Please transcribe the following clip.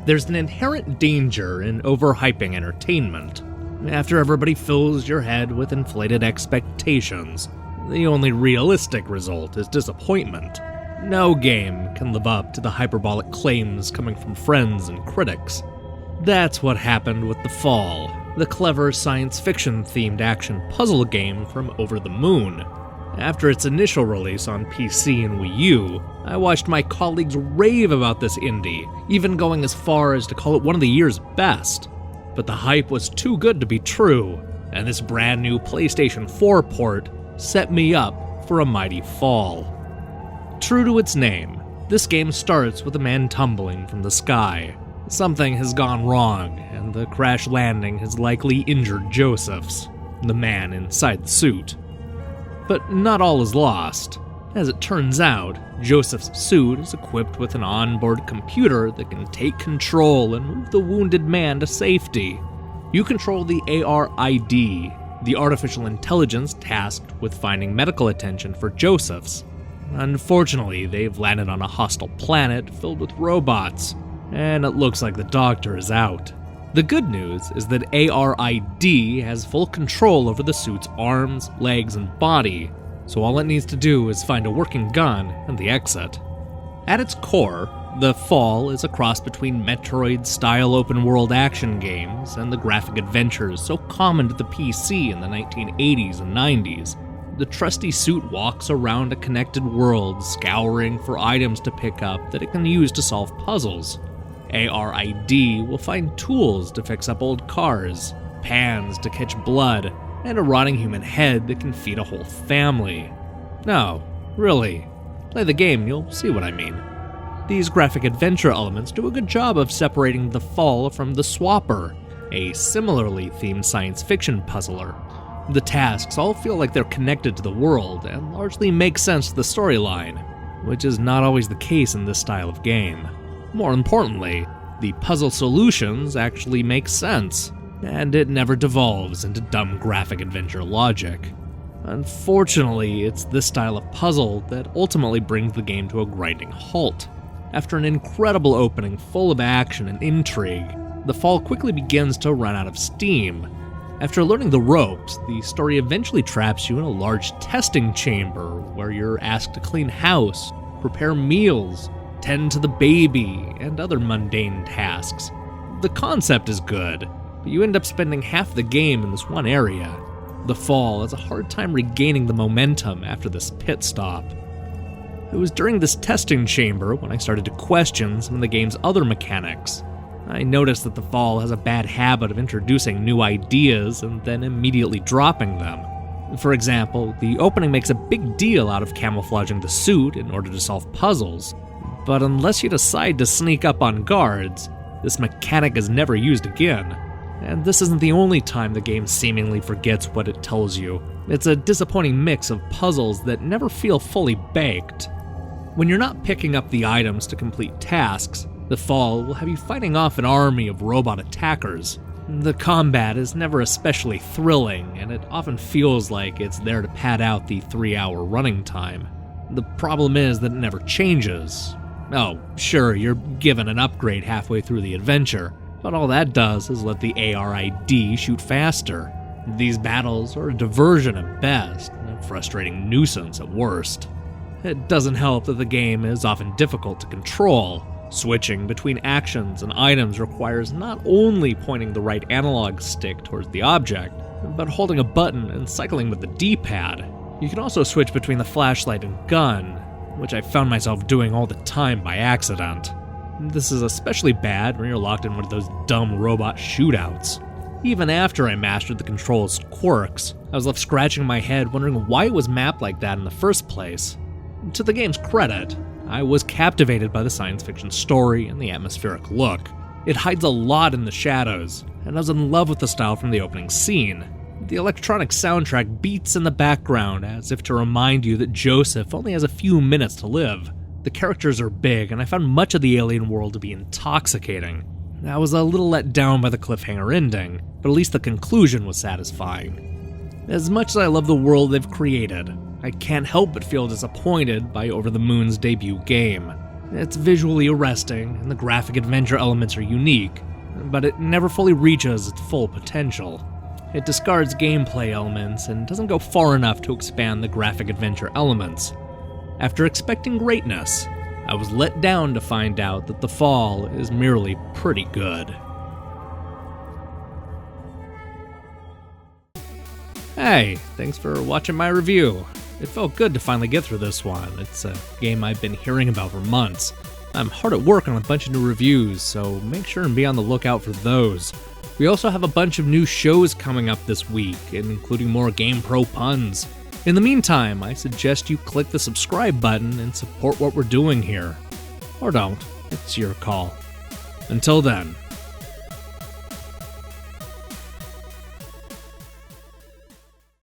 There's an inherent danger in overhyping entertainment. After everybody fills your head with inflated expectations, the only realistic result is disappointment. No game can live up to the hyperbolic claims coming from friends and critics. That's what happened with The Fall, the clever science fiction-themed action puzzle game from Over the Moon. After its initial release on PC and Wii U, I watched my colleagues rave about this indie, even going as far as to call it one of the year's best. But the hype was too good to be true, and this brand new PlayStation 4 port set me up for a mighty fall. True to its name, this game starts with a man tumbling from the sky. Something has gone wrong, and the crash landing has likely injured Josephs, the man inside the suit. But not all is lost. As it turns out, Joseph's suit is equipped with an onboard computer that can take control and move the wounded man to safety. You control the ARID, the artificial intelligence tasked with finding medical attention for Josephs. Unfortunately, they've landed on a hostile planet filled with robots, and it looks like the doctor is out. The good news is that ARID has full control over the suit's arms, legs, and body, so all it needs to do is find a working gun and the exit. At its core, The Fall is a cross between Metroid-style open-world action games and the graphic adventures so common to the PC in the 1980s and 90s. The trusty suit walks around a connected world, scouring for items to pick up that it can use to solve puzzles. ARID will find tools to fix up old cars, pans to catch blood, and a rotting human head that can feed a whole family. No, really. Play the game, you'll see what I mean. These graphic adventure elements do a good job of separating The Fall from The Swapper, a similarly themed science fiction puzzler. The tasks all feel like they're connected to the world and largely make sense to the storyline, which is not always the case in this style of game. More importantly, the puzzle solutions actually make sense, and it never devolves into dumb graphic adventure logic. Unfortunately, it's this style of puzzle that ultimately brings the game to a grinding halt. After an incredible opening full of action and intrigue, The Fall quickly begins to run out of steam. After learning the ropes, the story eventually traps you in a large testing chamber where you're asked to clean house, prepare meals, tend to the baby, and other mundane tasks. The concept is good, but you end up spending half the game in this one area. The Fall has a hard time regaining the momentum after this pit stop. It was during this testing chamber when I started to question some of the game's other mechanics. I noticed that The Fall has a bad habit of introducing new ideas and then immediately dropping them. For example, the opening makes a big deal out of camouflaging the suit in order to solve puzzles, but unless you decide to sneak up on guards, this mechanic is never used again. And this isn't the only time the game seemingly forgets what it tells you. It's a disappointing mix of puzzles that never feel fully baked. When you're not picking up the items to complete tasks, The Fall will have you fighting off an army of robot attackers. The combat is never especially thrilling, and it often feels like it's there to pad out the 3-hour running time. The problem is that it never changes. Oh, sure, you're given an upgrade halfway through the adventure, but all that does is let the ARID shoot faster. These battles are a diversion at best, and a frustrating nuisance at worst. It doesn't help that the game is often difficult to control. Switching between actions and items requires not only pointing the right analog stick towards the object, but holding a button and cycling with the D-pad. You can also switch between the flashlight and gun, which I found myself doing all the time by accident. This is especially bad when you're locked in one of those dumb robot shootouts. Even after I mastered the control's quirks, I was left scratching my head wondering why it was mapped like that in the first place. To the game's credit, I was captivated by the science fiction story and the atmospheric look. It hides a lot in the shadows, and I was in love with the style from the opening scene. The electronic soundtrack beats in the background as if to remind you that Joseph only has a few minutes to live. The characters are big, and I found much of the alien world to be intoxicating. I was a little let down by the cliffhanger ending, but at least the conclusion was satisfying. As much as I love the world they've created, I can't help but feel disappointed by Over the Moon's debut game. It's visually arresting, and the graphic adventure elements are unique, but it never fully reaches its full potential. It discards gameplay elements and doesn't go far enough to expand the graphic adventure elements. After expecting greatness, I was let down to find out that The Fall is merely pretty good. Hey, thanks for watching my review. It felt good to finally get through this one. It's a game I've been hearing about for months. I'm hard at work on a bunch of new reviews, so make sure and be on the lookout for those. We also have a bunch of new shows coming up this week, including more GamePro puns. In the meantime, I suggest you click the subscribe button and support what we're doing here. Or don't, it's your call. Until then,